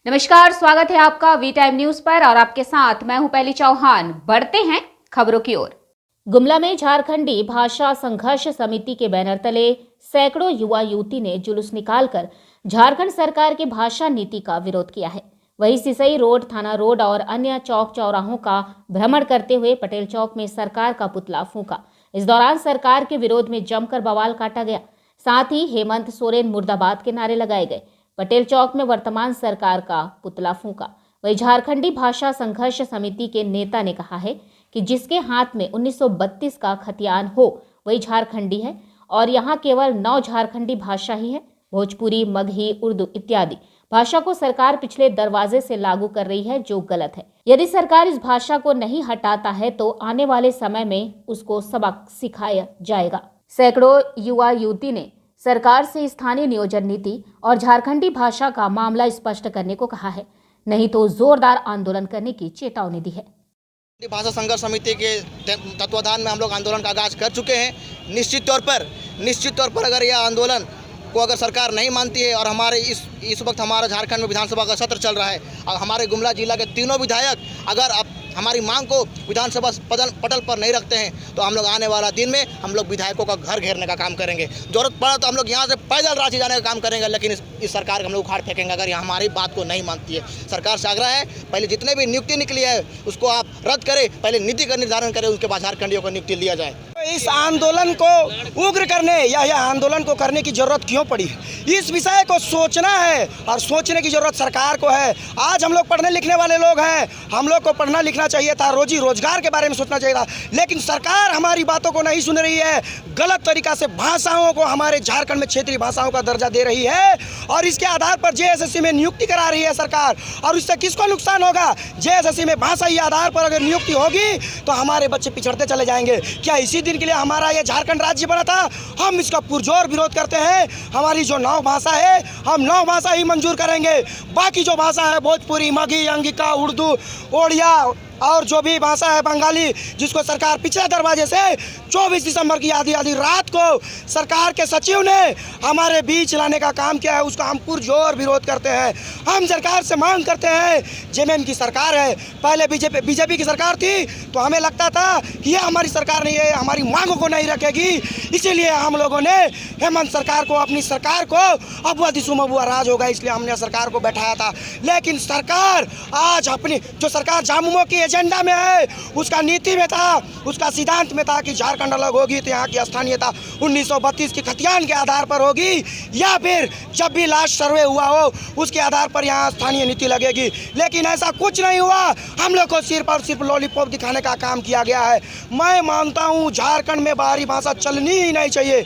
नमस्कार, स्वागत है आपका वी टाइम न्यूज पर और आपके साथ मैं हूं पहली चौहान। बढ़ते हैं खबरों की ओर। गुमला में झारखंडी भाषा संघर्ष समिति के बैनर तले सैकड़ों युवा युवती ने जुलूस निकालकर झारखंड सरकार की भाषा नीति का विरोध किया है। वहीं सिसई रोड, थाना रोड और अन्य चौक चौराहों का भ्रमण करते हुए पटेल चौक में सरकार का पुतला फूंका। इस दौरान सरकार के विरोध में जमकर बवाल काटा गया। साथ ही हेमंत सोरेन मुर्दाबाद के नारे लगाए गए। पटेल चौक में वर्तमान सरकार का पुतला फूंका। वही झारखंडी भाषा संघर्ष समिति के नेता ने कहा है कि जिसके हाथ में 1932 का खतियान हो वही झारखंडी है और यहाँ केवल 9 झारखंडी भाषा ही है, भोजपुरी, मगही, उर्दू इत्यादि भाषा को सरकार पिछले दरवाजे से लागू कर रही है, जो गलत है। यदि सरकार इस भाषा को नहीं हटाता है तो आने वाले समय में उसको सबक सिखाया जाएगा। सैकड़ों युवा युवती ने सरकार से स्थानीय नियोजन नीति और झारखंडी भाषा का मामला स्पष्ट करने को कहा है, नहीं तो जोरदार आंदोलन करने की चेतावनी दी है। भाषा संघर्ष समिति के तत्वाधान में हम लोग आंदोलन का आगाज कर चुके हैं। निश्चित तौर पर अगर यह आंदोलन को अगर सरकार नहीं मानती है और हमारे इस वक्त हमारा झारखंड में विधानसभा का सत्र चल रहा है और हमारे गुमला जिला के तीनों विधायक अगर हमारी मांग को विधानसभा पटल पर नहीं रखते हैं तो हम लोग आने वाला दिन में हम लोग विधायकों का घर घेरने का काम करेंगे। जरूरत पड़ा तो हम लोग यहाँ से पैदल रांची जाने का काम करेंगे, लेकिन इस सरकार को हम लोग उखाड़ फेंकेंगे अगर यहाँ हमारी बात को नहीं मानती है। सरकार से आग्रह है, पहले जितने भी नियुक्ति निकली है उसको आप रद्द करें, पहले नीति का निर्धारण करें, उसके बाद झारखंडियों को नियुक्ति लिया जाए। इस आंदोलन को उग्र करने या यह आंदोलन को करने की जरूरत क्यों पड़ी है, इस विषय को सोचना है और सोचने की जरूरत सरकार को है। आज हम लोग पढ़ने लिखने वाले लोग हैं, हम लोग को पढ़ना लिखना चाहिए था, रोजी रोजगार के बारे में सोचना चाहिए था, लेकिन सरकार हमारी बातों को नहीं सुन रही है। गलत तरीका से भाषाओं को हमारे झारखंड में क्षेत्रीय भाषाओं का दर्जा दे रही है और इसके आधार पर जेएसएससी में नियुक्ति करा रही है सरकार। और इससे किसको नुकसान होगा? जेएसएससी में भाषाई आधार पर अगर नियुक्ति होगी तो हमारे बच्चे पिछड़ते चले जाएंगे। क्या इसी दिन के लिए हमारा ये झारखंड राज्य बना था? हम इसका पुरजोर विरोध करते हैं। हमारी जो 9 भाषा है हम 9 भाषा ही मंजूर करेंगे। बाकी जो भाषा है भोजपुरी, मगही, अंगिका, उर्दू, ओडिया और जो भी भाषा है बंगाली, जिसको सरकार पिछले दरवाजे से 24 दिसंबर की आधी रात को सरकार के सचिव ने हमारे बीच लाने का काम किया है, उसका हम पुरजोर विरोध करते हैं। हम सरकार से मांग करते हैं, जेएमएम की सरकार है, पहले बीजेपी की सरकार थी तो हमें लगता था कि ये हमारी सरकार नहीं है, हमारी मांगों को नहीं रखेगी, इसीलिए हम लोगों ने हेमंत सरकार को, अपनी सरकार को, अबुआ दिसुम अबुआ राज होगा इसलिए हमने सरकार को बैठाया था। लेकिन सरकार आज अपनी जो सरकार जामुमो की एजेंडा में है, उसका नीति में था, उसका सिद्धांत में था कि झारखंड अलग होगी तो यहाँ की स्थानीयता 1932 की खतियान के आधार पर होगी या फिर जब भी लास्ट सर्वे हुआ हो उसके आधार पर यहाँ स्थानीय नीति लगेगी। लेकिन ऐसा कुछ नहीं हुआ, हम लोग को सिर्फ और सिर्फ लॉलीपॉप दिखाने का काम किया गया है। मैं मानता हूँ झारखंड में बाहरी भाषा चलनी ही नहीं चाहिए।